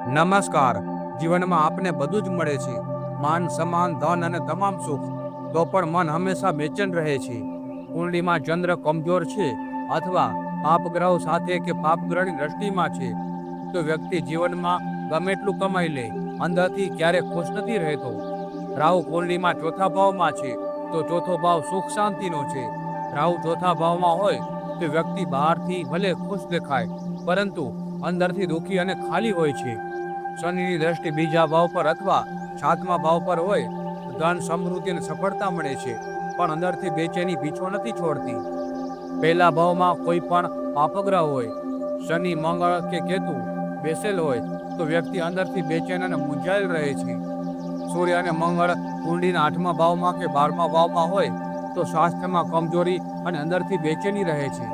નમસ્કાર. જીવનમાં આપને બધું જ મળે છે, માન, સન્માન, ધન અને તમામ સુખ. તો પણ મન હંમેશા બેચેન રહે છે. કુંડળીમાં ચંદ્ર કમજોર છે અથવા પાપ ગ્રહ સાથે કે પાપ ગ્રહની દ્રષ્ટિમાં છે તો વ્યક્તિ જીવનમાં ગમે એટલું કમાઈ લે, અંદરથી ક્યારેક ખુશ નથી રહેતો. રાહુ કુંડળીમાં ચોથા ભાવમાં છે તો ચોથો ભાવ સુખ શાંતિનો છે. રાહુ ચોથા ભાવમાં હોય તો વ્યક્તિ બહારથી ભલે ખુશ દેખાય, પરંતુ અંદરથી દુઃખી અને ખાલી હોય છે. શનિની દ્રષ્ટિ બીજા ભાવ પર અથવા સાતમા ભાવ પર હોય તો ધન, સમૃદ્ધિ અને સફળતા મળે છે, પણ અંદરથી બેચેની પીછો નથી છોડતી. પહેલા ભાવમાં કોઈ પણ પાપગ્રહ હોય, શનિ, મંગળ કે કેતુ બેસેલ હોય તો વ્યક્તિ અંદરથી બેચેન અને મૂંઝાયેલ રહે છે. સૂર્ય અને મંગળ કુંડળીના 8મા ભાવમાં કે 12મા ભાવમાં હોય તો સ્વાસ્થ્યમાં કમજોરી અને અંદરથી બેચેની રહે છે.